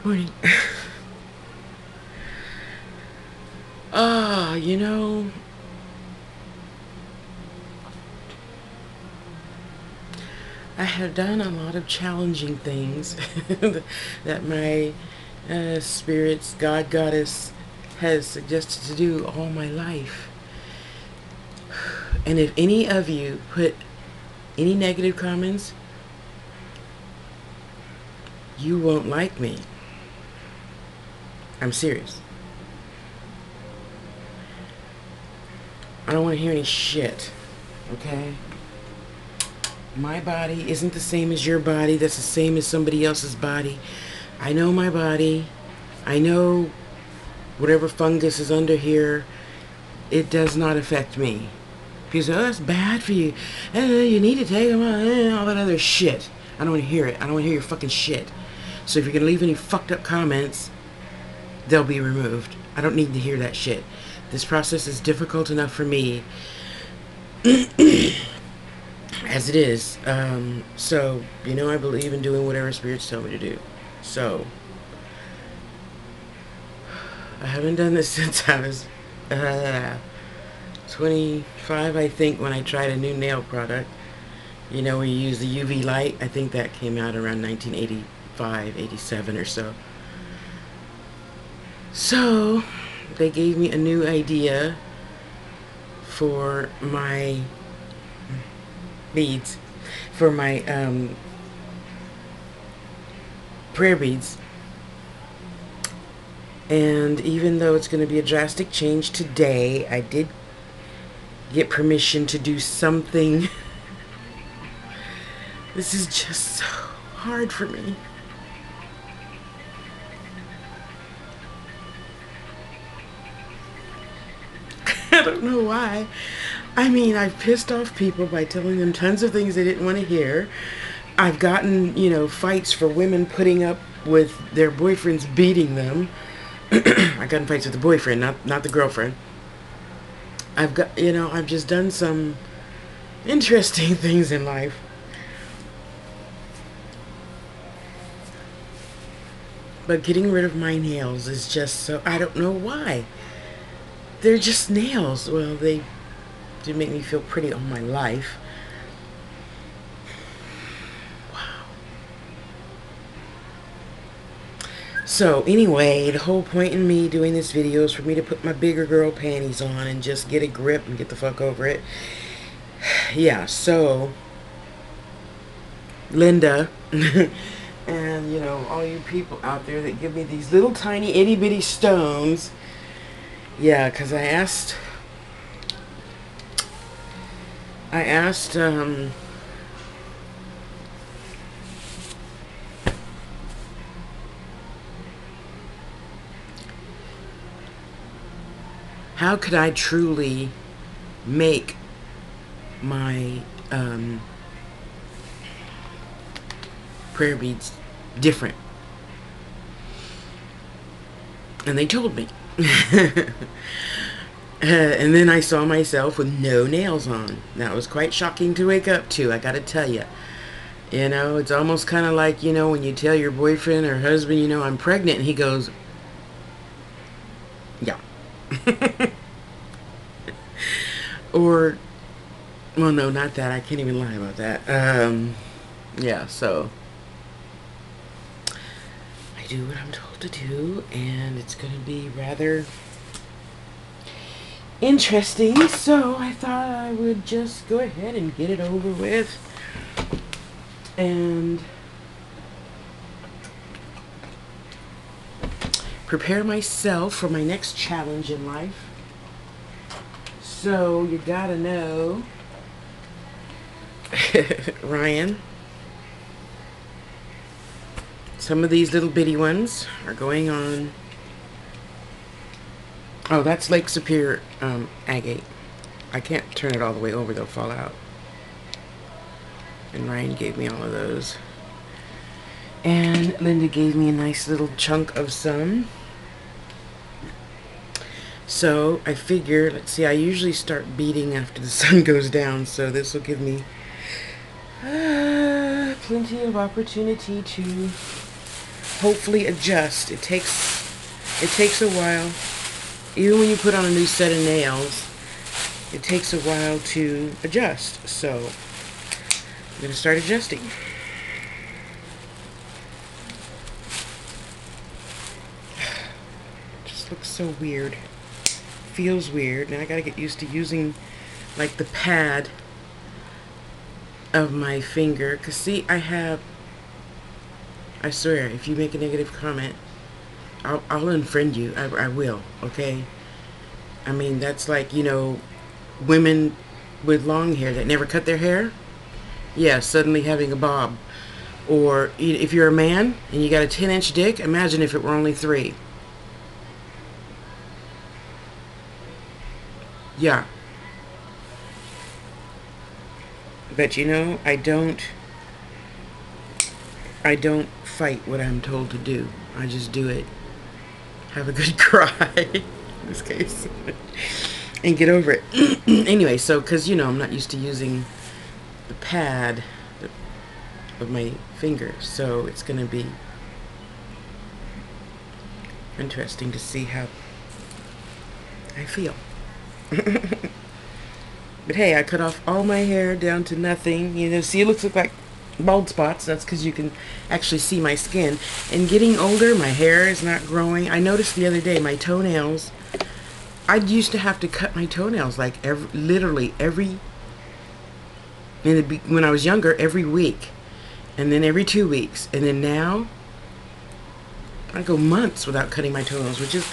Morning. You know, I have done a lot of challenging things that my spirits, God, Goddess, has suggested to do all my life. And if any of you put any negative comments, you won't like me. I'm serious. I don't want to hear any shit, okay? My body isn't the same as your body. That's the same as somebody else's body. I know my body. I know whatever fungus is under here. It does not affect me. People say, oh, that's bad for you. You need to take them out. All that other shit. I don't want to hear it. I don't want to hear your fucking shit. So if you're going to leave any fucked up comments, they'll be removed. I don't need to hear that shit. This process is difficult enough for me as it is. So, you know, I believe in doing whatever spirits tell me to do. So, I haven't done this since I was 25, I think, when I tried a new nail product. You know, we use the UV light. I think that came out around 1985, 87 or so. So, they gave me a new idea for my beads, for my prayer beads. And even though it's going to be a drastic change today, I did get permission to do something. This is just so hard for me. I don't know why. I mean, I've pissed off people by telling them tons of things they didn't want to hear. I've gotten, you know, fights for women putting up with their boyfriends beating them. I got in fights with the boyfriend, not the girlfriend. I've got, you know, I've just done some interesting things in life. But getting rid of my nails is just so, I don't know why. They're just nails. Well, they did make me feel pretty all my life. Wow. So anyway, the whole point in me doing this video is for me to put my bigger girl panties on and just get a grip and get the fuck over it. Yeah, so Linda and, you know, all you people out there that give me these little tiny itty bitty stones. Yeah, because I asked how could I truly make my prayer beads different? And they told me. And then I saw myself with no nails on. That was quite shocking to wake up to, I gotta tell you. You know, it's almost kind of like, you know, when you tell your boyfriend or husband, you know, I'm pregnant, and he goes, yeah. Or, well, no, not that. I can't even lie about that. Yeah, so I do what I'm told to do, and it's going to be rather interesting. So I thought I would just go ahead and get it over with. And prepare myself for my next challenge in life. So you gotta know, Ryan, some of these little bitty ones are going on. Oh, that's Lake Superior agate. I can't turn it all the way over, they'll fall out. And Ryan gave me all of those. And Linda gave me a nice little chunk of some. So I figure, let's see, I usually start beating after the sun goes down, so this will give me plenty of opportunity to hopefully adjust. It takes a while. Even when you put on a new set of nails, it takes a while to adjust. So I'm going to start adjusting. Just looks so weird. Feels weird, and I got to get used to using like the pad of my finger. Cause see, I swear, if you make a negative comment, I'll unfriend you. I will, okay? I mean, that's like, you know, women with long hair that never cut their hair. Yeah, suddenly having a bob. Or if you're a man and you got a 10-inch dick, imagine if it were only 3. Yeah. But you know, I don't fight what I'm told to do. I just do it. Have a good cry in this case. And get over it. Anyway, so because you know I'm not used to using the pad of my fingers, so it's gonna be interesting to see how I feel. But hey, I cut off all my hair down to nothing. You know, see, it looks like bald spots. That's because you can actually see my skin. And getting older, my hair is not growing. I noticed the other day my toenails. I used to have to cut my toenails like literally every, when I was younger, every week. And then every 2 weeks. And then now, I go months without cutting my toenails, which is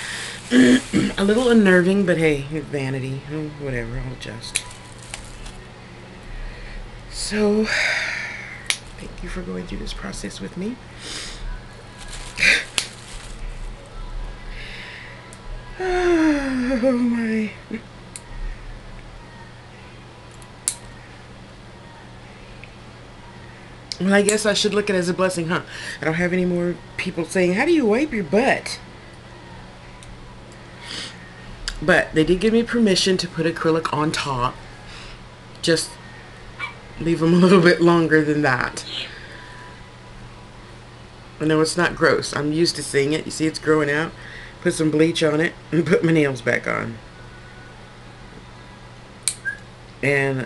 a little unnerving, but hey, vanity. Oh, whatever, I'll adjust. So, thank you for going through this process with me. Oh my. Well, I guess I should look at it as a blessing, huh? I don't have any more people saying, how do you wipe your butt? But they did give me permission to put acrylic on top. Just leave them a little bit longer than that. I know it's not gross. I'm used to seeing it. You see it's growing out. Put some bleach on it and put my nails back on. And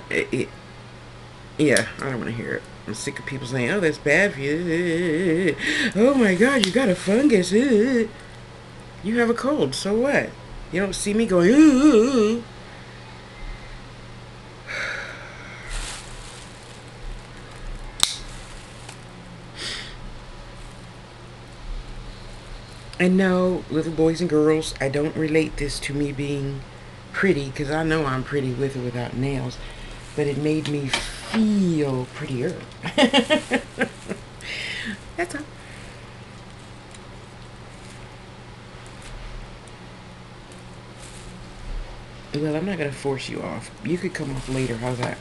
yeah, I don't want to hear it. I'm sick of people saying, oh, that's bad for you. Oh my God, you got a fungus. You have a cold, so what? You don't see me going, ooh. And no, little boys and girls, I don't relate this to me being pretty, because I know I'm pretty with or without nails, but it made me feel prettier. That's all. Well, I'm not going to force you off. You could come off later. How's that?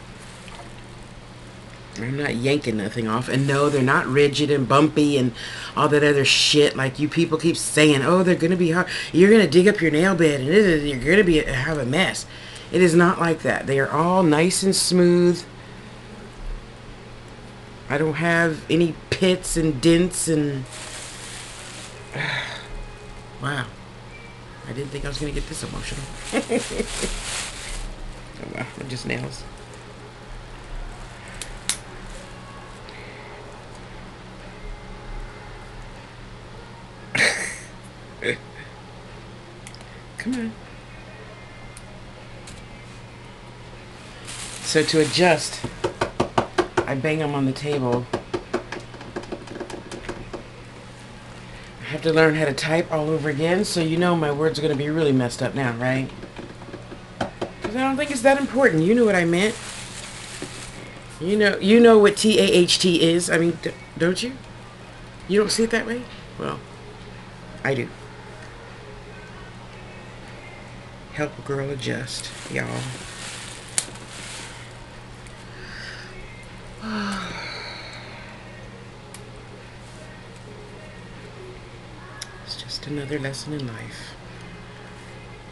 I'm not yanking nothing off. And no, they're not rigid and bumpy and all that other shit like you people keep saying. Oh, they're going to be hard. You're going to dig up your nail bed and you're going to have a mess. It is not like that. They are all nice and smooth. I don't have any pits and dents and... Wow. I didn't think I was going to get this emotional. Oh wow, they're just nails. Come on. So to adjust, I bang them on the table. I have to learn how to type all over again, so you know my words are going to be really messed up now, right? Because I don't think it's that important. You know what I meant. You know what T-A-H-T is. I mean, don't you? You don't see it that way? Well, I do. Help a girl adjust, y'all. It's just another lesson in life.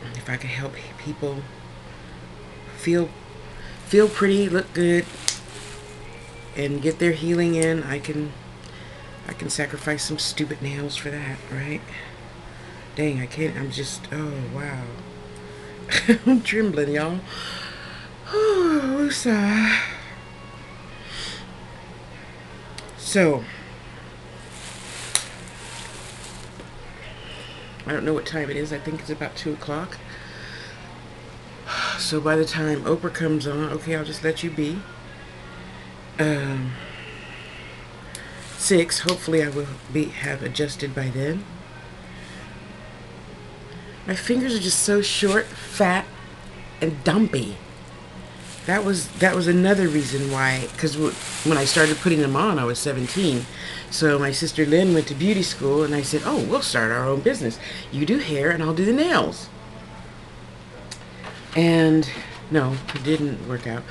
And if I can help people feel pretty, look good, and get their healing in, I can I can sacrifice some stupid nails for that, right? Dang, I can't. I'm just. Oh, wow. I'm trembling, y'all. Oh, sigh. So, I don't know what time it is. I think it's about 2 o'clock. So by the time Oprah comes on, okay, I'll just let you be. 6. Hopefully I will have adjusted by then. My fingers are just so short, fat, and dumpy. That was another reason why, because when I started putting them on, I was 17. So my sister Lynn went to beauty school, and I said, oh, we'll start our own business. You do hair, and I'll do the nails. And no, it didn't work out.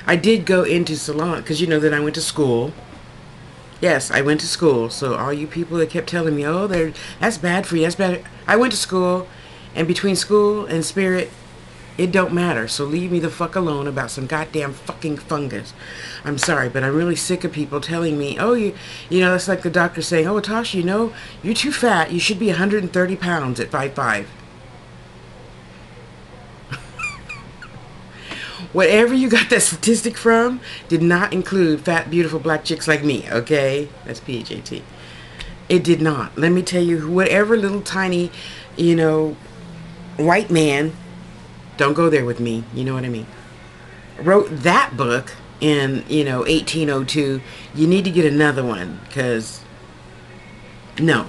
I did go into salon, because you know that I went to school. Yes, I went to school. So all you people that kept telling me, oh, that's bad for you, that's bad. I went to school, and between school and spirit, it don't matter. So leave me the fuck alone about some goddamn fucking fungus. I'm sorry, but I'm really sick of people telling me, oh, you know, it's like the doctor saying, oh, Tasha, you know, you're too fat. You should be 130 pounds at 5'5". Whatever you got that statistic from did not include fat, beautiful black chicks like me, okay? That's PHAT. It did not. Let me tell you, whatever little tiny, you know, white man, don't go there with me, you know what I mean, wrote that book in, you know, 1802, you need to get another one, because, no.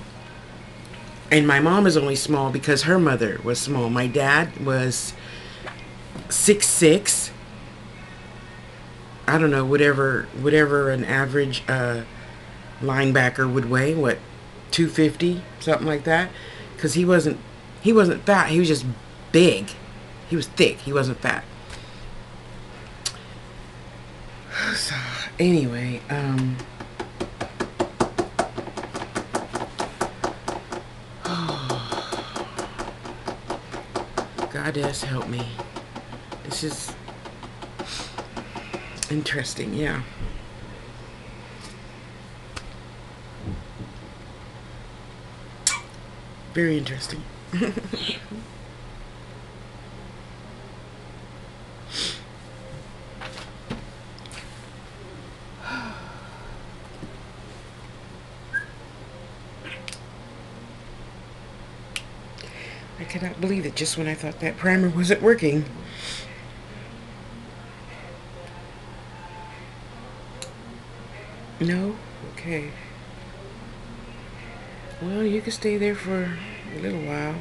And my mom is only small because her mother was small. My dad was 6'6". I don't know, whatever an average linebacker would weigh, what, 250, something like that, because he wasn't fat, he was just big. He was thick, he wasn't fat. So anyway, Goddess help me. This is interesting, yeah. Very interesting. I cannot believe it, just when I thought that primer wasn't working. No? Okay. Well, you can stay there for a little while.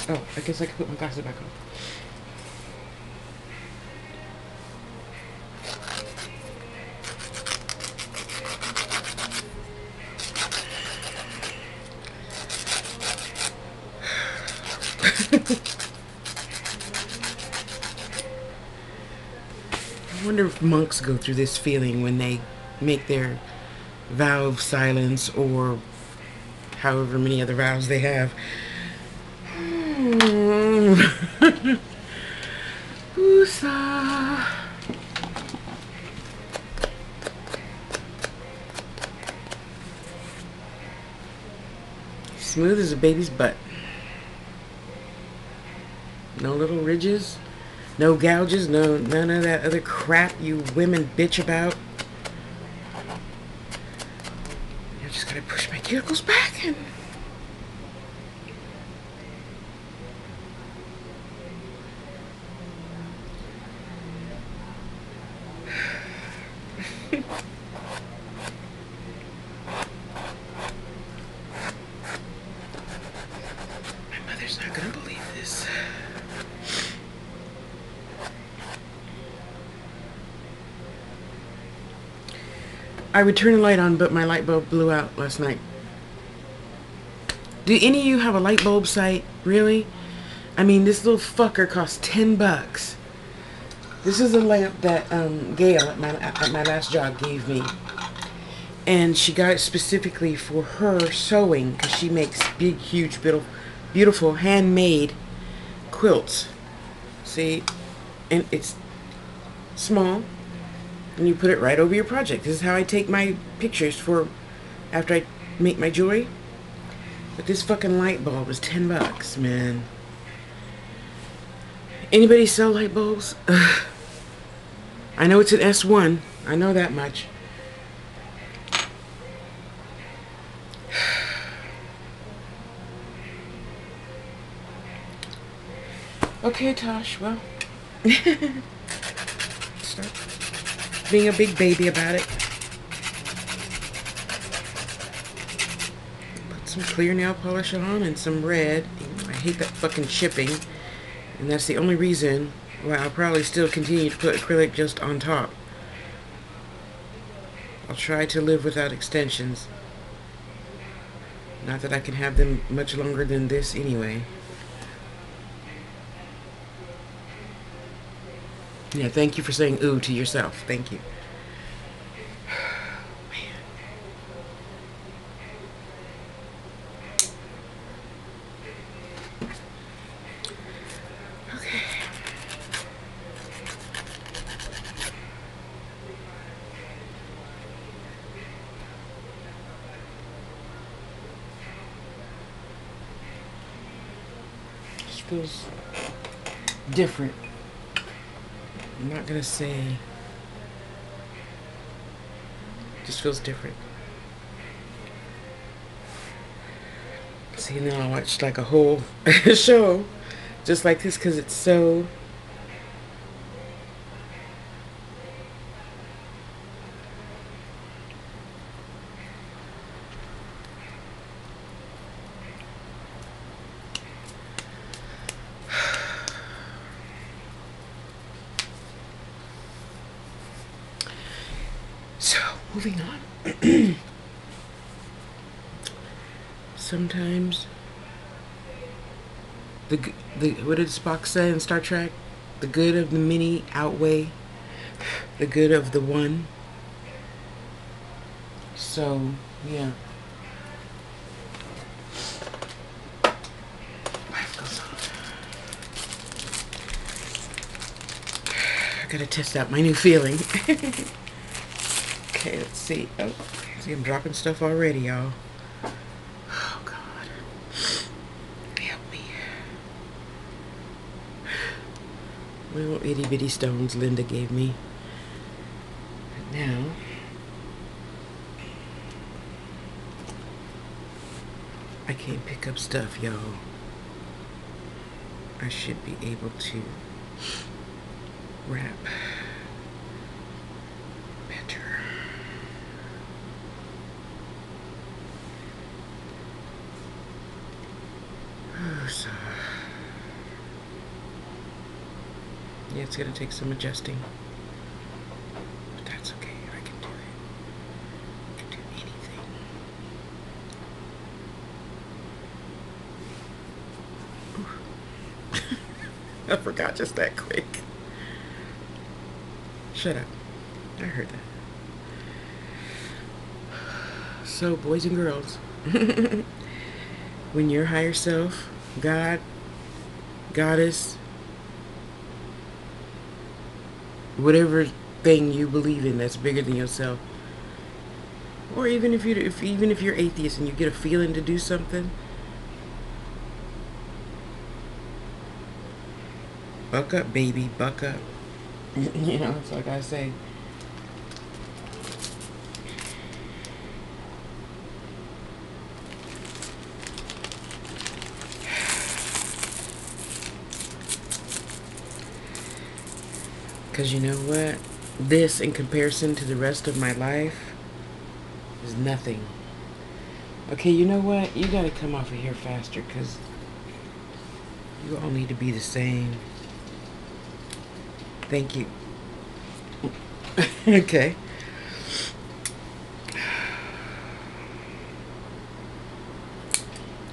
Oh, I guess I can put my glasses back on. I wonder if monks go through this feeling when they make their vow of silence, or however many other vows they have. Woosah. Smooth as a baby's butt. No little ridges, no gouges, none of that other crap you women bitch about. I just gotta push my cuticles back and my mother's not gonna believe this. I would turn the light on, but my light bulb blew out last night. Do any of you have a light bulb site? Really? I mean, this little fucker costs 10 bucks. This is a lamp that Gail at my last job gave me. And she got it specifically for her sewing because she makes big, huge, beautiful handmade quilts. See? And it's small. And you put it right over your project. This is how I take my pictures for after I make my jewelry. But this fucking light bulb is $10, man. Anybody sell light bulbs? I know it's an S1. I know that much. Okay, Tosh, well. Start being a big baby about it. Put some clear nail polish on and some red. I hate that fucking chipping. And that's the only reason why I'll probably still continue to put acrylic just on top. I'll try to live without extensions. Not that I can have them much longer than this anyway. Yeah, thank you for saying ooh to yourself. Thank you. Man. Okay. Just feels different. I'm not gonna say, just feels different. See, now I watched like a whole show just like this because it's so moving on. Sometimes the what did Spock say in Star Trek? The good of the many outweigh the good of the one. So yeah, life goes on. I gotta test out my new feeling. Okay, let's see. Oh, see, I'm dropping stuff already, y'all. Oh, God. Help me. Little itty bitty stones Linda gave me. But now, I can't pick up stuff, y'all. I should be able to wrap better. So, yeah, it's gonna take some adjusting, but that's okay. I can do it. I can do anything. I forgot just that quick. Shut up. I heard that. So, boys and girls, when your higher self, God, Goddess, whatever thing you believe in that's bigger than yourself, or even if you're atheist and you get a feeling to do something, buck up, baby, buck up. You know, it's like I say. Because you know what? This, in comparison to the rest of my life, is nothing. Okay, you know what? You gotta come off of here faster, because you all need to be the same. Thank you. Okay.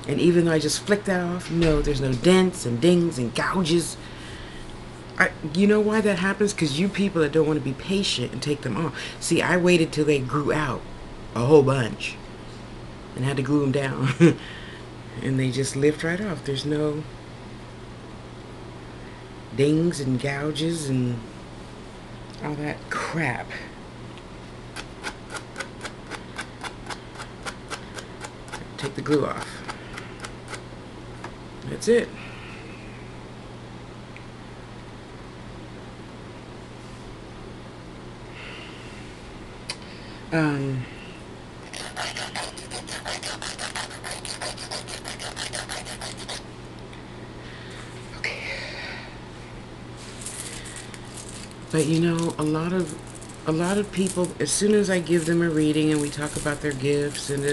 And even though I just flicked that off, no, there's no dents and dings and gouges. You know why that happens? Because you people that don't want to be patient and take them off. See, I waited till they grew out a whole bunch, and had to glue them down. And they just lift right off. There's no dings and gouges and all that crap. Take the glue off. That's it. Okay. But you know, a lot of people, as soon as I give them a reading and we talk about their gifts and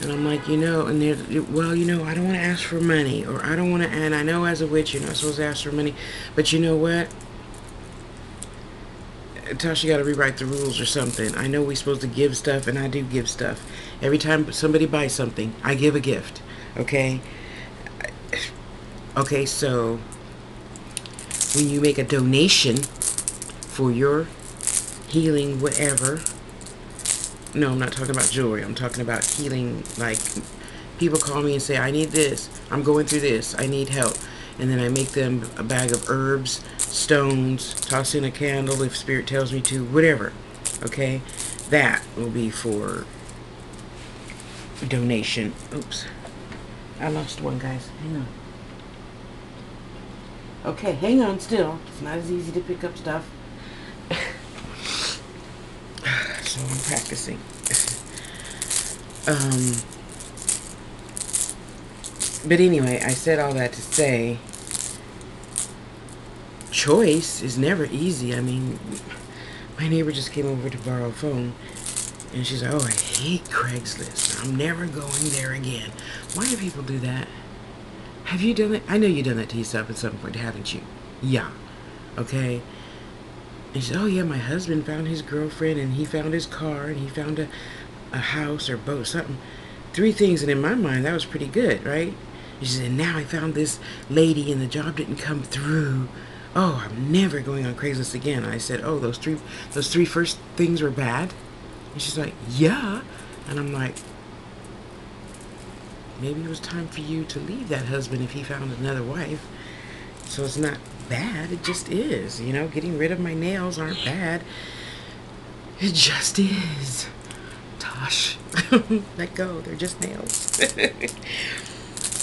and I'm like, you know, and they're, well, you know, I don't want to ask for money, or I don't want to, and I know as a witch you're not supposed to ask for money, but you know what? Tasha got to rewrite the rules or something. I know we're supposed to give stuff, and I do give stuff. Every time somebody buys something, I give a gift. Okay? Okay, so when you make a donation for your healing, whatever. No, I'm not talking about jewelry. I'm talking about healing. Like, people call me and say, I need this. I'm going through this. I need help. And then I make them a bag of herbs, stones, toss in a candle if spirit tells me to, whatever. Okay? That will be for donation. Oops. I lost one, guys. Hang on. Okay, hang on still. It's not as easy to pick up stuff. So I'm practicing. But anyway, I said all that to say, choice is never easy. I mean, my neighbor just came over to borrow a phone, and she's like, oh, I hate Craigslist. I'm never going there again. Why do people do that? Have you done it? I know you've done that to yourself at some point, haven't you? Yeah. Okay. And she said, oh yeah, my husband found his girlfriend, and he found his car, and he found a house or boat, something. 3 things, and in my mind, that was pretty good, right? And she said, now I found this lady, and the job didn't come through. Oh, I'm never going on Craigslist again. I said, oh, those three first things were bad? And she's like, yeah. And I'm like, maybe it was time for you to leave that husband if he found another wife. So it's not bad, it just is. You know, getting rid of my nails aren't bad. It just is. Tosh. Let go, they're just nails.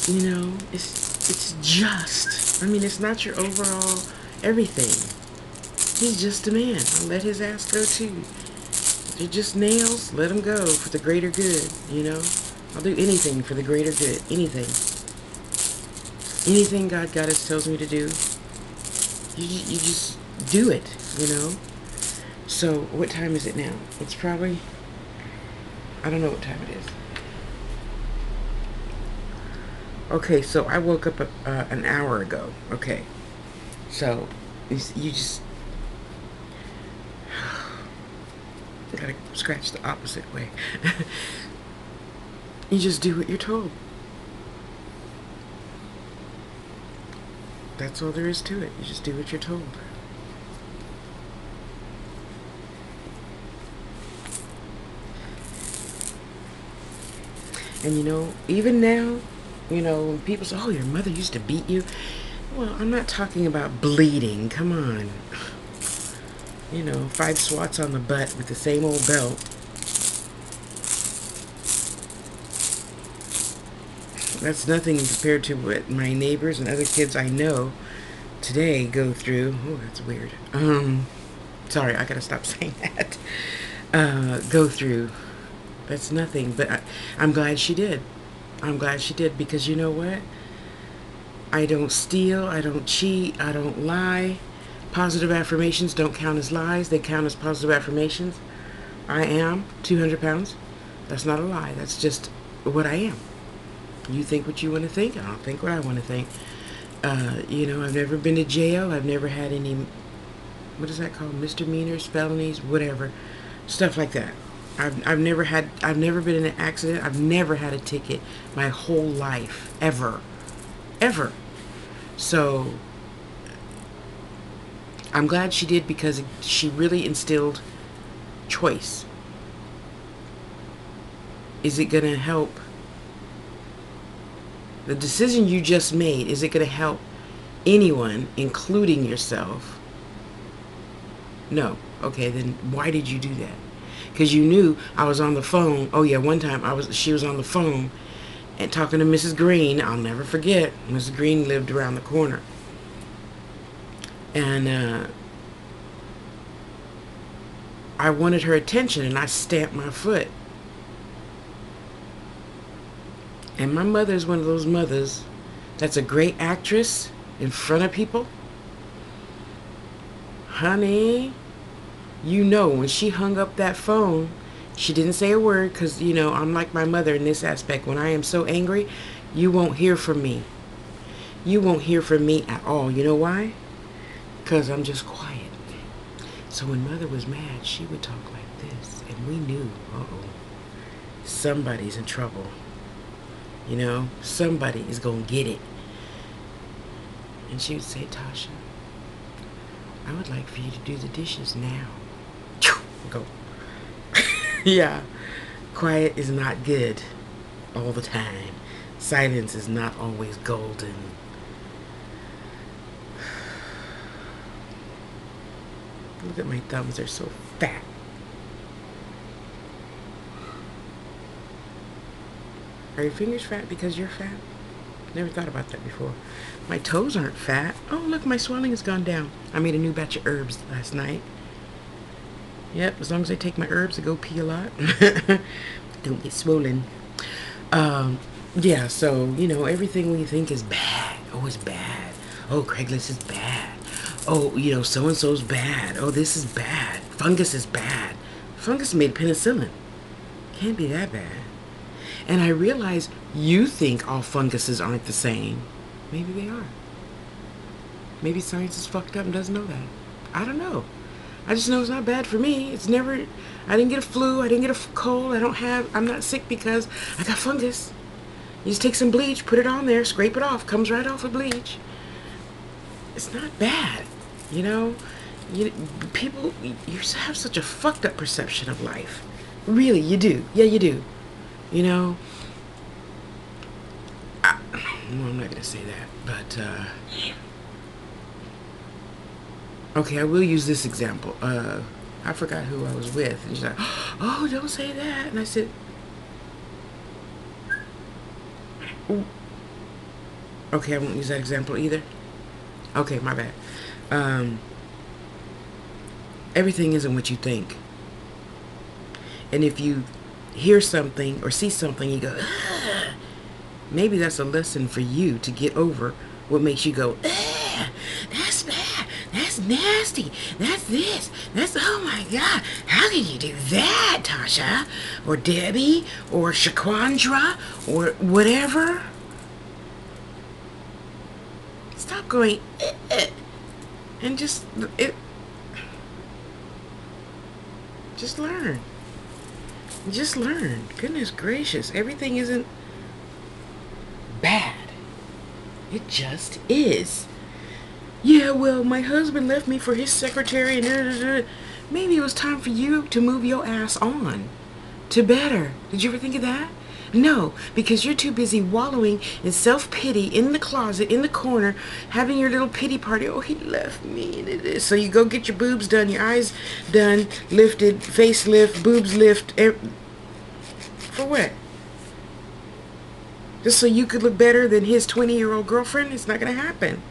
You know, it's just. I mean, it's not your overall everything. He's just a man. I'll let his ass go too. They're just nails, let them go for the greater good, you know? I'll do anything for the greater good. Anything. Anything God Goddess tells me to do, you just do it, you know? So, what time is it now? It's probably, I don't know what time it is. Okay, so I woke up an hour ago. Okay. So, you just gotta scratch the opposite way. You just do what you're told. That's all there is to it. You just do what you're told. And you know, even now, you know, when people say, oh, your mother used to beat you. Well, I'm not talking about bleeding. Come on. You know, 5 swats on the butt with the same old belt. That's nothing compared to what my neighbors and other kids I know today go through. Oh, that's weird. Sorry, I gotta stop saying that. Go through. That's nothing, but I'm glad she did. I'm glad she did, because you know what? I don't steal, I don't cheat, I don't lie. Positive affirmations don't count as lies, they count as positive affirmations. I am 200 pounds. That's not a lie, that's just what I am. You think what you want to think, I don't think what I want to think. You know, I've never been to jail, I've never had any, what is that called, misdemeanors, felonies, whatever, stuff like that. I've never been in an accident, I've never had a ticket my whole life, ever. So, I'm glad she did, because she really instilled choice. is it going to help? The decision you just made, is it going to help anyone, including yourself? No. Okay, then why did you do that? Because you knew I was on the phone. Oh yeah, one time she was on the phone and talking to Mrs. Green. I'll never forget. Mrs. Green lived around the corner. And I wanted her attention, and I stamped my foot. And my mother's one of those mothers that's a great actress in front of people. Honey, you know, when she hung up that phone, she didn't say a word, because, you know, I'm like my mother in this aspect. When I am so angry, you won't hear from me. You won't hear from me at all. You know why? Because I'm just quiet. So when mother was mad, she would talk like this, and we knew, uh-oh, somebody's in trouble. You know, somebody is going to get it. And she would say, Tasha, I would like for you to do the dishes now. Go. Yeah. Quiet is not good all the time. Silence is not always golden. Look at my thumbs, they're so fat. Are your fingers fat because you're fat? Never thought about that before. My toes aren't fat. Oh, look, my swelling has gone down. I made a new batch of herbs last night. Yep, as long as I take my herbs, I go pee a lot. Don't get swollen. Yeah, so, you know, everything we think is bad. Oh, it's bad. Oh, Craigslist is bad. Oh, you know, so-and-so's bad. Oh, this is bad. Fungus is bad. Fungus made penicillin. Can't be that bad. And I realize you think all funguses aren't the same. Maybe they are. Maybe science is fucked up and doesn't know that. I don't know. I just know it's not bad for me. It's never, I didn't get a flu, I didn't get a cold, I'm not sick because I got fungus. You just take some bleach, put it on there, scrape it off, comes right off with bleach. It's not bad, you know? People, you have such a fucked up perception of life. Really, you do. Yeah, you do. You know? Well, I'm not going to say that, but, okay, I will use this example. I forgot who I was with. And she's like, oh, don't say that. And I said, ooh. Okay, I won't use that example either. Okay, my bad. Everything isn't what you think. And if you hear something or see something, you go, ugh, maybe that's a lesson for you to get over what makes you go, ugh, that's bad. That's nasty. That's this. That's, oh my God. How can you do that, Tasha? Or Debbie? Or Shaquandra? Or whatever? Stop going, and just learn. Just learn. Goodness gracious. Everything isn't bad. It just is. Yeah, well, my husband left me for his secretary and maybe it was time for you to move your ass on to better. Did you ever think of that? No, because you're too busy wallowing in self-pity in the closet, in the corner, having your little pity party. Oh, he left me. So you go get your boobs done, your eyes done, lifted, face lift, boobs lift. For what? Just so you could look better than his 20-year-old girlfriend? It's not going to happen.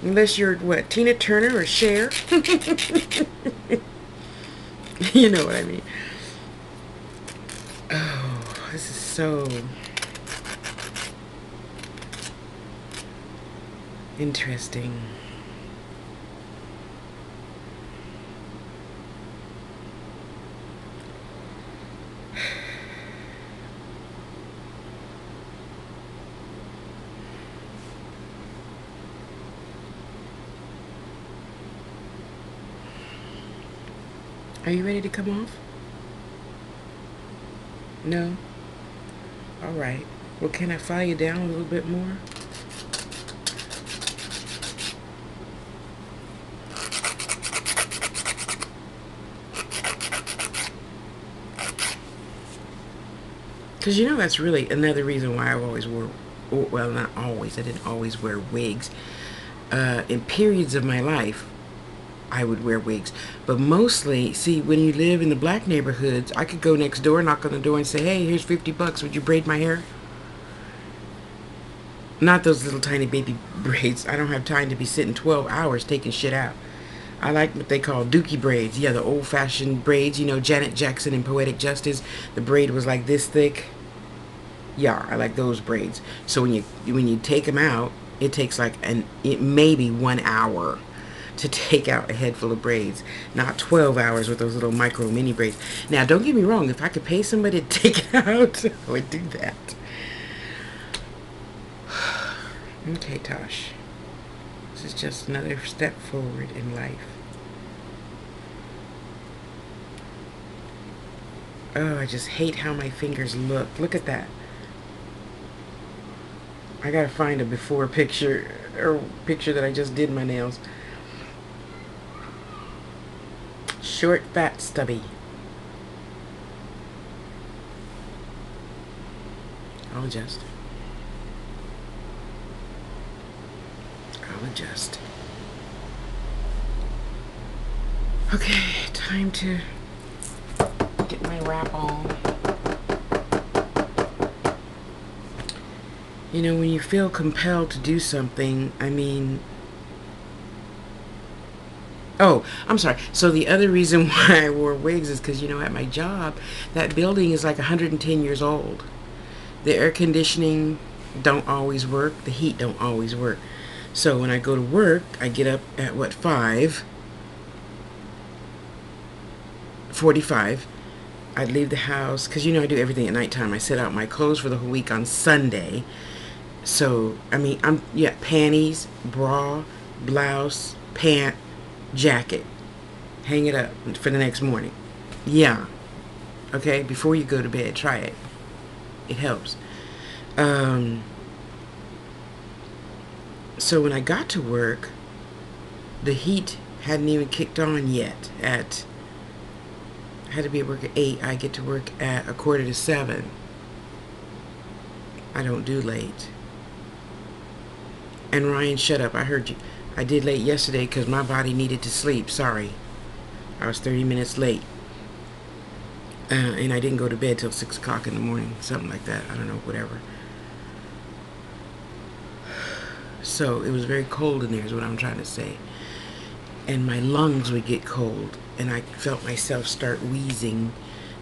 Unless you're, what, Tina Turner or Cher? You know what I mean. Oh, this is so interesting. Are you ready to come off? No? Alright. Well, can I file you down a little bit more? Because you know that's really another reason why I've always wore, well, not always, I didn't always wear wigs. In periods of my life, I would wear wigs. But mostly, see, when you live in the black neighborhoods, I could go next door, knock on the door and say, hey, here's $50. Would you braid my hair? Not those little tiny baby braids. I don't have time to be sitting 12 hours taking shit out. I like what they call dookie braids. Yeah, the old-fashioned braids. You know, Janet Jackson in Poetic Justice, the braid was like this thick. Yeah, I like those braids. So when you take them out, it takes like maybe 1 hour to take out a head full of braids, not 12 hours with those little micro mini braids. Now, don't get me wrong. If I could pay somebody to take it out, I would do that. Okay, Tosh. This is just another step forward in life. Oh, I just hate how my fingers look. Look at that. I gotta find a before picture, or picture that I just did my nails. Short, fat, stubby. I'll adjust. I'll adjust. Okay, time to get my wrap on. You know, when you feel compelled to do something, I mean... Oh, I'm sorry. So the other reason why I wore wigs is because, you know, at my job, that building is like 110 years old. The air conditioning don't always work. The heat don't always work. So when I go to work, I get up at, what, 5:45. I'd leave the house, because, you know, I do everything at nighttime. I set out my clothes for the whole week on Sunday. So, I mean, panties, bra, blouse, pant, jacket. Hang it up for the next morning. Yeah. Okay, before you go to bed, try it. It helps. So when I got to work, the heat hadn't even kicked on yet. I had to be at work at 8. I get to work at 6:45. I don't do late. And Ryan, shut up. I heard you. I did late yesterday because my body needed to sleep. Sorry. I was 30 minutes late. And I didn't go to bed till 6 o'clock in the morning. Something like that. I don't know. Whatever. So it was very cold in there is what I'm trying to say. And my lungs would get cold. And I felt myself start wheezing.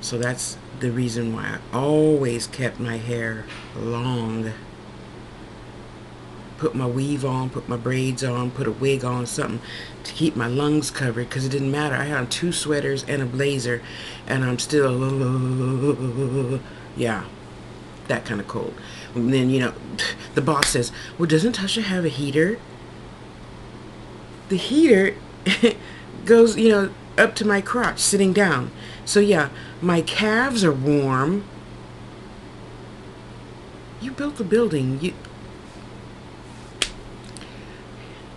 So that's the reason why I always kept my hair long. Put my weave on, put my braids on, put a wig on, something to keep my lungs covered, because it didn't matter. I had on 2 sweaters and a blazer, and I'm still, yeah, that kind of cold. And then, you know, the boss says, well, doesn't Tasha have a heater? The heater goes, you know, up to my crotch, sitting down. So, yeah, my calves are warm. You built the building.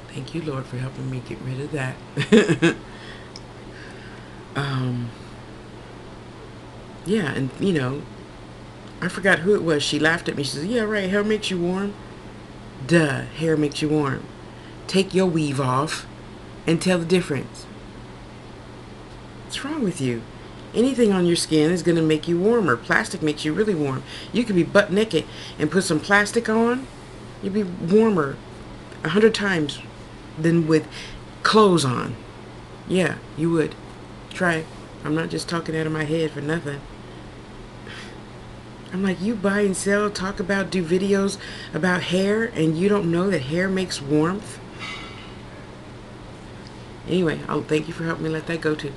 Thank you, Lord, for helping me get rid of that. Yeah, and, you know, I forgot who it was. She laughed at me. She said, yeah, right, hair makes you warm. Duh, hair makes you warm. Take your weave off and tell the difference. What's wrong with you? Anything on your skin is going to make you warmer. Plastic makes you really warm. You could be butt naked and put some plastic on. You'd be warmer 100 times than with clothes on. Yeah, you would. Try it. I'm not just talking out of my head for nothing. I'm like, you buy and sell, talk about, do videos about hair, and you don't know that hair makes warmth? Anyway, I'll thank you for helping me let that go too.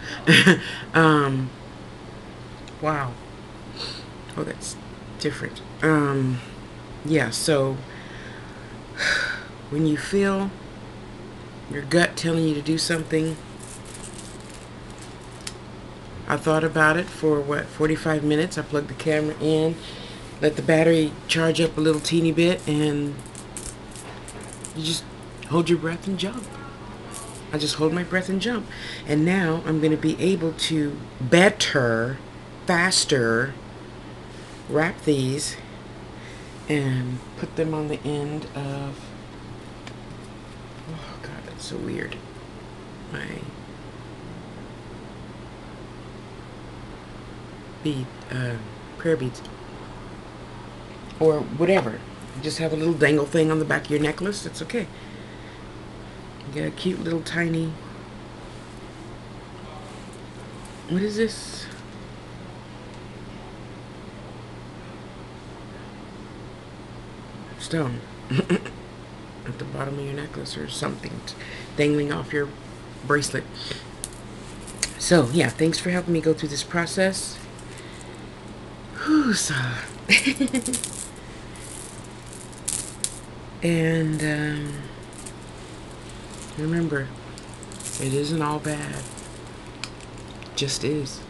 Wow. Oh, that's different. Yeah, so when you feel your gut telling you to do something, I thought about it for, what, 45 minutes. I plugged the camera in, let the battery charge up a little teeny bit, and you just hold your breath and jump. I just hold my breath and jump. And now I'm going to be able to better, faster, wrap these and put them on the end of, oh god, that's so weird, my bead, prayer beads, or whatever. Just have a little dangle thing on the back of your necklace. It's okay. You got a cute little tiny, what is this? Stone at the bottom of your necklace or something dangling off your bracelet. So yeah, thanks for helping me go through this process. Whew, and remember, it isn't all bad. It just is.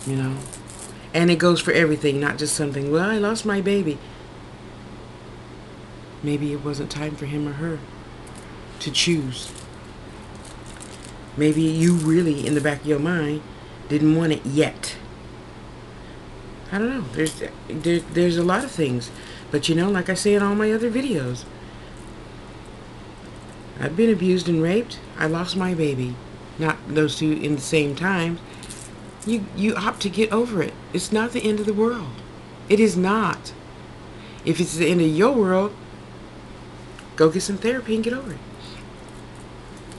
You know? And it goes for everything, not just something, well, I lost my baby. Maybe it wasn't time for him or her to choose. Maybe you really, in the back of your mind, didn't want it yet. I don't know. There's a lot of things. But you know, like I say in all my other videos, I've been abused and raped. I lost my baby. Not those two in the same time. You opt to get over it. It's not the end of the world. It is not. If it's the end of your world, go get some therapy and get over it.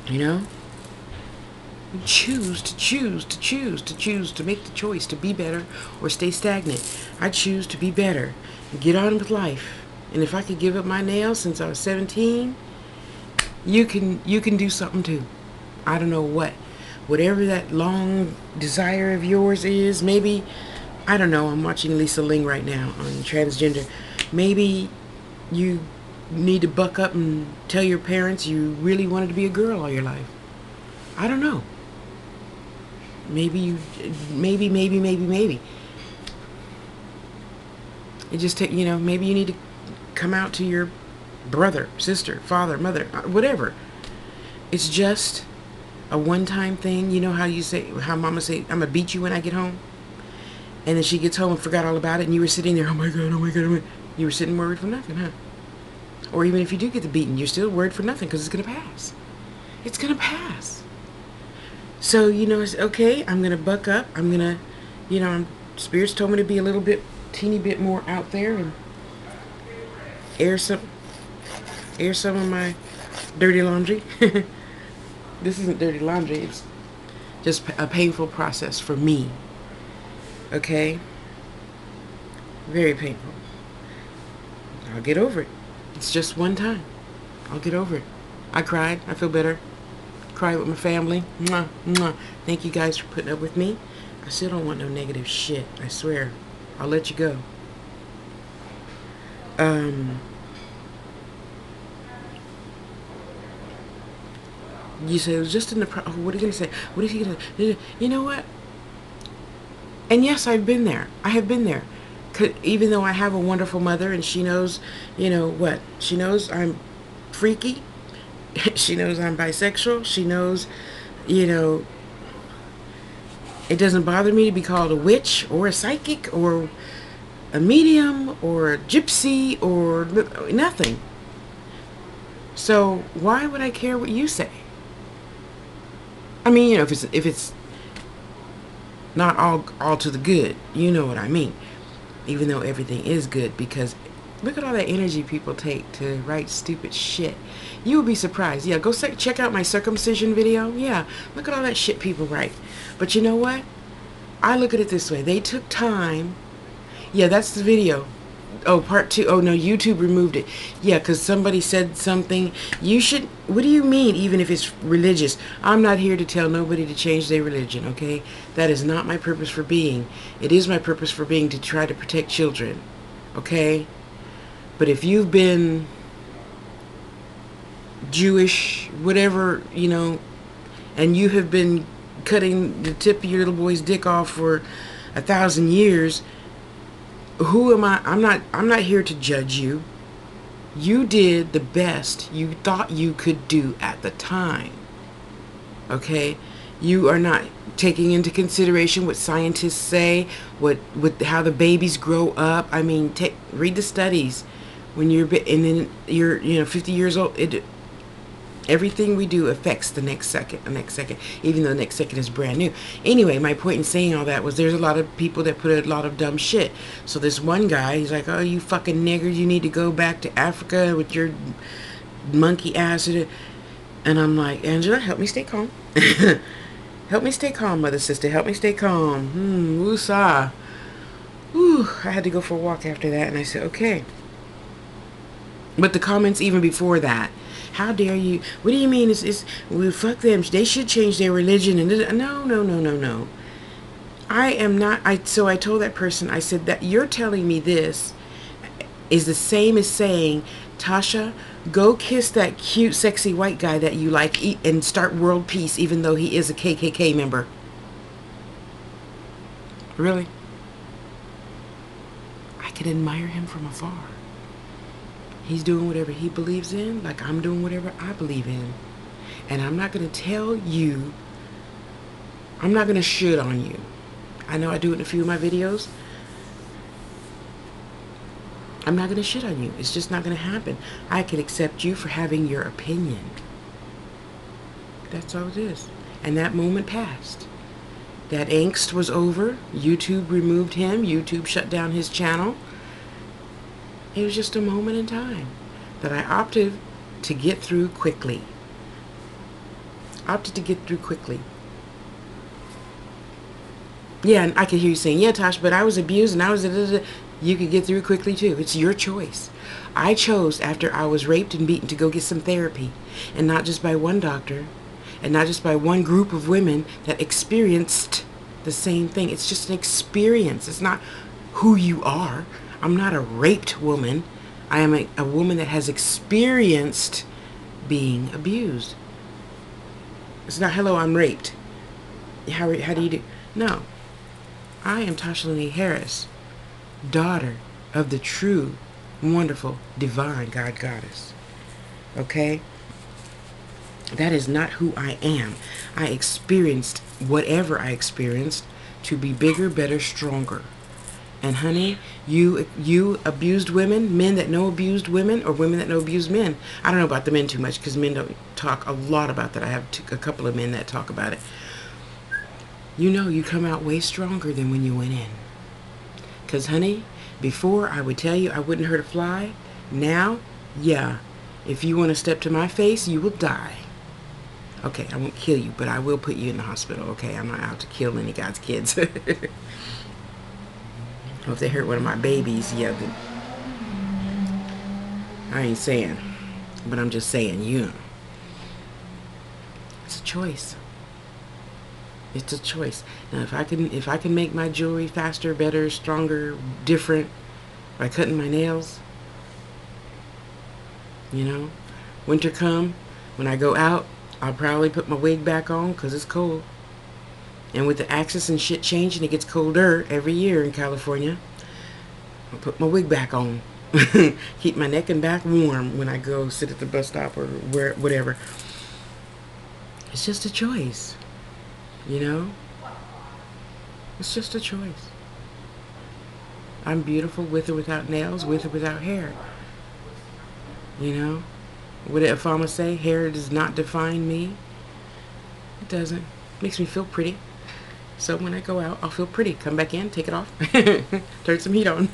You know? You choose to make the choice to be better or stay stagnant. I choose to be better and get on with life. And if I could give up my nails since I was 17, you can do something too. I don't know what. Whatever that long desire of yours is, maybe, I don't know, I'm watching Lisa Ling right now on transgender. Maybe you need to buck up and tell your parents you really wanted to be a girl all your life. I don't know. Maybe. It just take, you know, maybe you need to come out to your brother, sister, father, mother, whatever. It's just a one-time thing. You know how you say, how mama say, I'm gonna beat you when I get home? And then she gets home and forgot all about it, and you were sitting there, oh my god, oh my god, oh my god. You were sitting worried for nothing, huh? Or even if you do get the beating, you're still worried for nothing because it's gonna pass. It's gonna pass. So, you know, it's okay, I'm gonna buck up, I'm gonna, you know, Spirits told me to be a little bit, teeny bit more out there and air some of my dirty laundry. This isn't dirty laundry, it's just a painful process for me. Okay? Very painful. I'll get over it. It's just one time. I'll get over it. I cried. I feel better. Cried with my family. Mwah, mwah. Thank you guys for putting up with me. I still don't want no negative shit. I swear. I'll let you go. You say it was just in the oh, what are you gonna say? What is he gonna say? You know what? And yes, I've been there. I have been there. Even though I have a wonderful mother and she knows, you know what? She knows I'm freaky. She knows I'm bisexual. She knows, you know, it doesn't bother me to be called a witch or a psychic or a medium or a gypsy or nothing. So why would I care what you say? I mean, you know, if it's not all to the good, you know what I mean. Even though everything is good, because look at all that energy people take to write stupid shit. You will be surprised. Yeah, go check out my circumcision video. Yeah, look at all that shit people write. But you know what? I look at it this way. They took time. Yeah, that's the video. Oh, part 2. Oh, no, YouTube removed it. Yeah, because somebody said something. You should... What do you mean, even if it's religious? I'm not here to tell nobody to change their religion, okay? That is not my purpose for being. It is my purpose for being to try to protect children, okay? But if you've been Jewish, whatever, you know, and you have been cutting the tip of your little boy's dick off for 1,000 years... Who am I? I'm not here to judge you. You did the best you thought you could do at the time. Okay? You are not taking into consideration what scientists say, what how the babies grow up. I mean, read the studies. When you're and then you're 50 years old. Everything we do affects the next second, even though the next second is brand new. Anyway, my point in saying all that was there's a lot of people that put a lot of dumb shit. So this one guy, he's like, oh, you fucking niggers, you need to go back to Africa with your monkey ass. And I'm like, Angela, help me stay calm. Help me stay calm, mother sister. Help me stay calm. Woosah. Whew, I had to go for a walk after that, and I said, okay. But the comments even before that, how dare you? What do you mean? Well, fuck them. They should change their religion. And no. I am not. So I told that person, I said, that you're telling me this is the same as saying, Tasha, go kiss that cute, sexy white guy that you like and start world peace, even though he is a KKK member. Really? I can admire him from afar. He's doing whatever he believes in, like I'm doing whatever I believe in. And I'm not going to tell you, I'm not going to shit on you. I know I do it in a few of my videos. I'm not going to shit on you. It's just not going to happen. I can accept you for having your opinion. That's all it is. And that moment passed. That angst was over. YouTube removed him. YouTube shut down his channel. It was just a moment in time that I opted to get through quickly. Yeah, and I could hear you saying, yeah, Tosh, but I was abused and I was... You could get through quickly too. It's your choice. I chose after I was raped and beaten to go get some therapy. And not just by one doctor. And not just by one group of women that experienced the same thing. It's just an experience. It's not who you are. I'm not a raped woman. I am a woman that has experienced being abused. It's not, hello, I'm raped. How do you do? No. I am Tasha Lene Harris, daughter of the true, wonderful, divine God Goddess. Okay? That is not who I am. I experienced whatever I experienced to be bigger, better, stronger. And honey, you abused women, men that know abused women, or women that know abused men. I don't know about the men too much because men don't talk a lot about that. I have a couple of men that talk about it. You know you come out way stronger than when you went in. Because honey, before I would tell you I wouldn't hurt a fly. Now, yeah, if you want to step to my face, you will die. Okay, I won't kill you, but I will put you in the hospital, okay? I'm not out to kill any God's kids. Or if they hurt one of my babies, yeah, then I ain't saying, but I'm just saying, yeah. It's a choice. It's a choice. Now, if I can make my jewelry faster, better, stronger, different by cutting my nails, you know, winter come, when I go out, I'll probably put my wig back on because it's cold. And with the axis and shit changing, it gets colder every year in California. I'll put my wig back on. Keep my neck and back warm when I go sit at the bus stop or whatever. It's just a choice. You know? It's just a choice. I'm beautiful with or without nails, with or without hair. You know? What did Afama say? Hair does not define me. It doesn't. It makes me feel pretty. So when I go out, I'll feel pretty. Come back in, take it off, turn some heat on.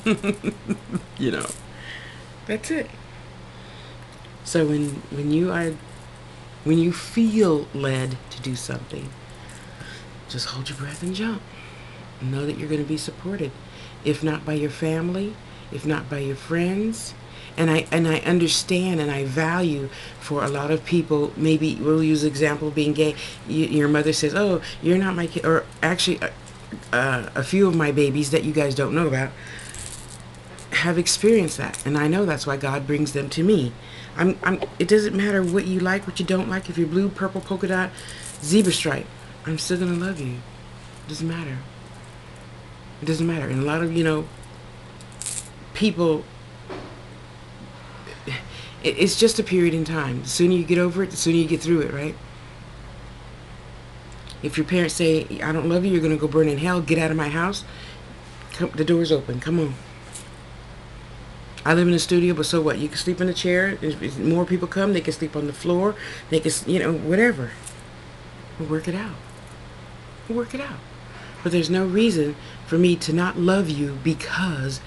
You know, that's it. So when you feel led to do something, just hold your breath and jump. Know that you're going to be supported, if not by your family, if not by your friends. And I understand and I value for a lot of people, maybe we'll use the example of being gay. Your mother says, oh, you're not my kid. Or actually, a few of my babies that you guys don't know about have experienced that. And I know that's why God brings them to me. It doesn't matter what you like, what you don't like. If you're blue, purple, polka dot, zebra stripe, I'm still going to love you. It doesn't matter. It doesn't matter. And a lot of, people... It's just a period in time. The sooner you get over it, the sooner you get through it, right? If your parents say, I don't love you, you're going to go burn in hell, get out of my house, come, the door's open. Come on. I live in a studio, but so what? You can sleep in a chair. If more people come, they can sleep on the floor. They can, whatever. We'll work it out. We'll work it out. But there's no reason for me to not love you because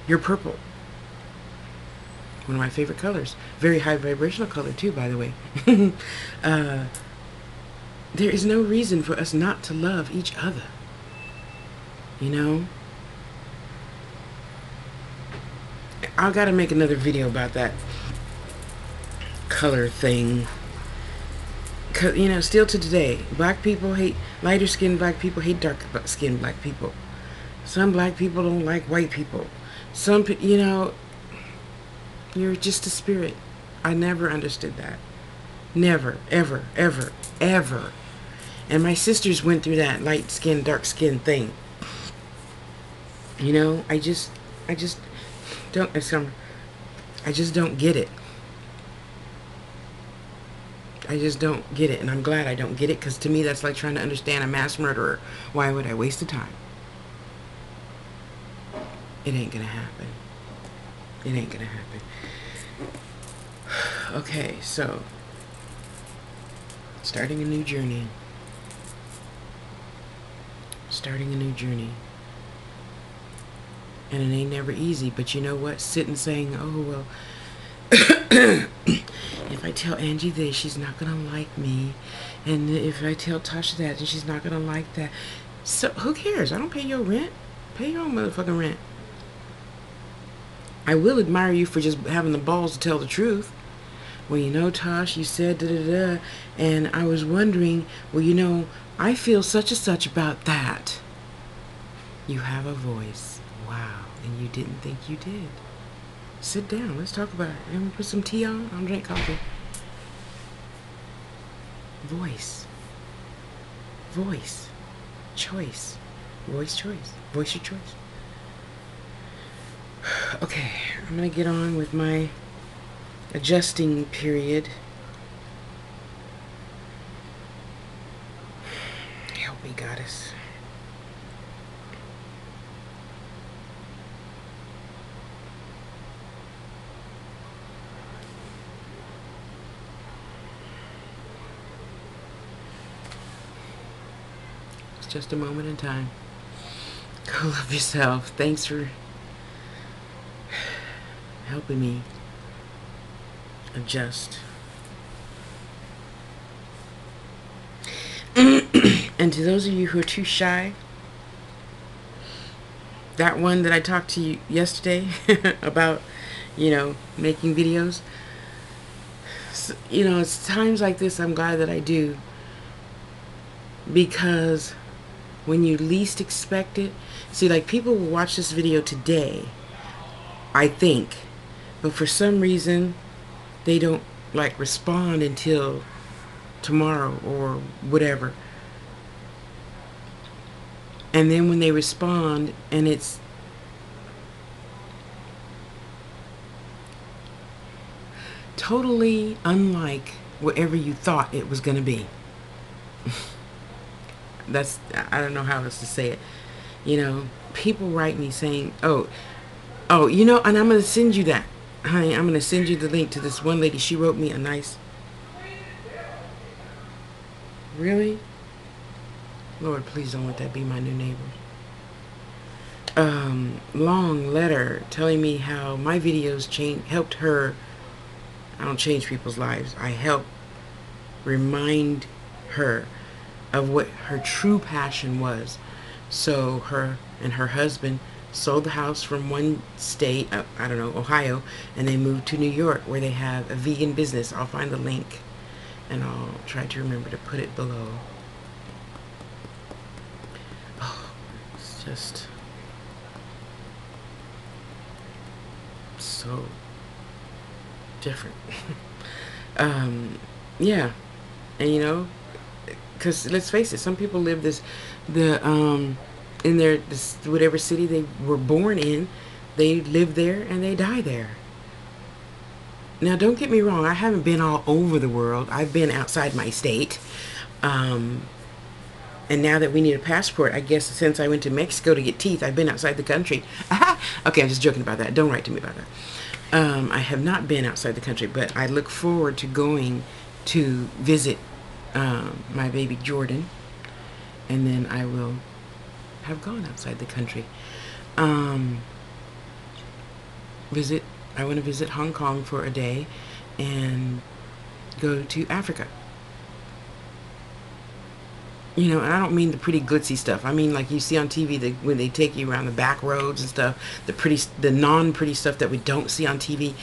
you're purple. One of my favorite colors. Very high vibrational color too, by the way. There is no reason for us not to love each other. You know? I've got to make another video about that color thing. Cause, still to today, black people hate, lighter skinned black people hate dark skinned black people. Some black people don't like white people. Some, you're just a spirit. I never understood that. Never, ever, ever, ever. And my sisters went through that light skin, dark skin thing. I just don't get it. I just don't get it, and I'm glad I don't get it, because to me that's like trying to understand a mass murderer. Why would I waste the time? It ain't gonna happen. It ain't gonna happen. Okay, so starting a new journey. Starting a new journey. And it ain't never easy, but you know what? Sitting saying, oh, well, if I tell Angie this, she's not going to like me. And if I tell Tasha that, then she's not going to like that. So, who cares? I don't pay your rent. Pay your own motherfucking rent. I will admire you for just having the balls to tell the truth. Well, Tosh, you said da-da-da. And I was wondering, well, I feel such and such about that. You have a voice. Wow, and you didn't think you did. Sit down, let's talk about it. And we put some tea on? I'll drink coffee. Voice. Voice. Choice. Voice choice. Voice your choice. Okay, I'm going to get on with my adjusting period. Help me, goddess. Just a moment in time. Go love yourself. Thanks for helping me adjust. And to those of you who are too shy, that one that I talked to you yesterday about, making videos. So, it's times like this I'm glad that I do, because when you least expect it, see, like, people will watch this video today, I think, but for some reason they don't respond until tomorrow or whatever. And then when they respond and it's totally unlike whatever you thought it was going to be. I don't know how else to say it. People write me saying, and I'm going to send you that. Honey, I'm going to send you the link to this one lady. She wrote me a nice... Really? Lord, please don't let that be my new neighbor. Long letter telling me how my videos helped her. I don't change people's lives. I help remind her of what her true passion was. So her and her husband sold the house from one state, Ohio, and they moved to New York, where they have a vegan business. I'll find the link and I'll try to remember to put it below. Oh, it's just so different. Yeah, and because let's face it, some people live in this whatever city they were born in, they live there and they die there. Now, don't get me wrong, I haven't been all over the world. I've been outside my state, And now that we need a passport, I guess since I went to Mexico to get teeth, I've been outside the country. Okay, I'm just joking about that. Don't write to me about that. I have not been outside the country, but I look forward to going to visit my baby Jordan, and then I will have gone outside the country. I want to visit Hong Kong for a day and go to Africa. You know, and I don't mean the pretty glitzy stuff. I mean like you see on TV when they take you around the back roads and stuff, the non-pretty stuff that we don't see on TV.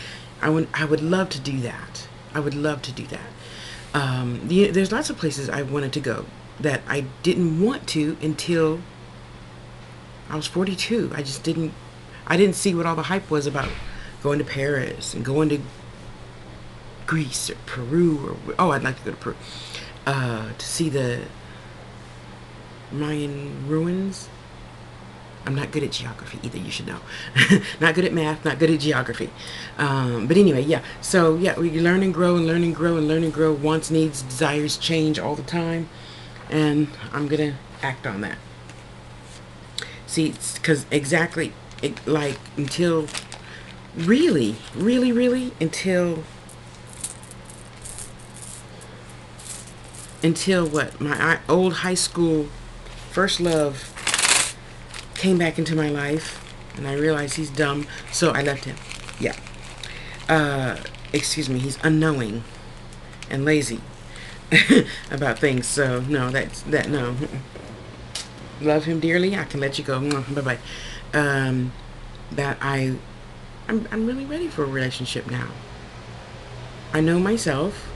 I would love to do that. I would love to do that. There's lots of places I wanted to go that I didn't want to until I was 42. I didn't see what all the hype was about going to Paris and going to Greece or Peru or I'd like to go to Peru to see the Mayan ruins. I'm not good at geography either, you should know. Not good at math, not good at geography. But anyway, yeah. So yeah, we learn and grow and learn and grow and learn and grow. Wants, needs, desires change all the time. And I'm going to act on that. See, because exactly, like until, really, until what? My old high school first love came back into my life, and I realized he's dumb, so I left him. Yeah. Excuse me, he's unknowing and lazy about things, so no, no. Love him dearly, I can let you go. Bye-bye. That I'm really ready for a relationship now. I know myself.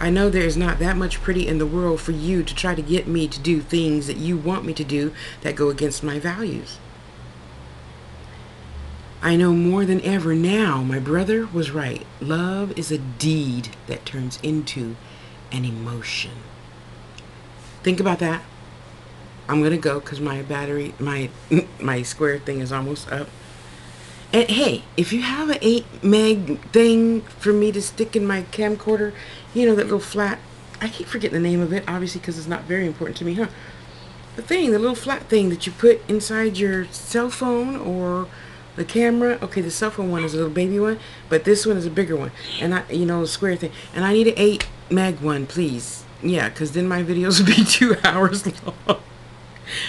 I know there's not that much pretty in the world for you to try to get me to do things that you want me to do that go against my values. I know more than ever now, my brother was right. Love is a deed that turns into an emotion. Think about that. I'm going to go because my battery, my square thing is almost up. And hey, if you have an 8 meg thing for me to stick in my camcorder, you know, that little flat, I keep forgetting the name of it, obviously, because it's not very important to me, huh? The little flat thing that you put inside your cell phone or the camera. Okay, the cell phone one is a little baby one, but this one is a bigger one. And you know, a square thing. And I need an 8 meg one, please. Yeah, because then my videos will be 2 hours long.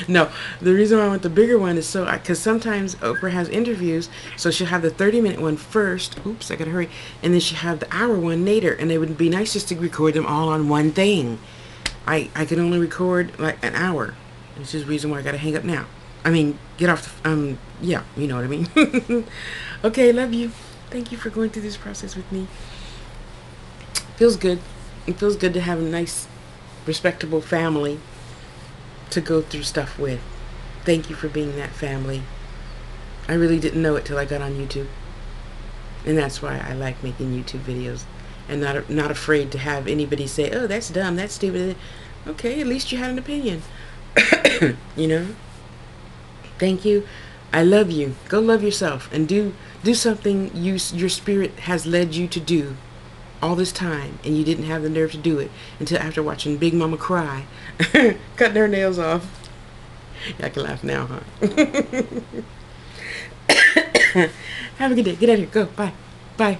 No, the reason why I want the bigger one is so, because sometimes Oprah has interviews, so she'll have the 30-minute one first. Oops, I gotta hurry. And then she'll have the hour one later, and it would be nice just to record them all on one thing. I can only record like an hour. This is the reason why I gotta hang up now. I mean, get off the, yeah, you know what I mean. Okay, love you. Thank you for going through this process with me. Feels good. It feels good to have a nice, respectable family to go through stuff with. Thank you for being that family. I really didn't know it till I got on YouTube, and that's why I like making YouTube videos, and not afraid to have anybody say, "Oh, that's dumb, that's stupid." Okay, at least you had an opinion. You know. Thank you. I love you. Go love yourself and do something your spirit has led you to do all this time, and you didn't have the nerve to do it until after watching Big Mama cry, cutting her nails off. Yeah, I can laugh now, huh? Have a good day. Get out of here. Go. Bye. Bye.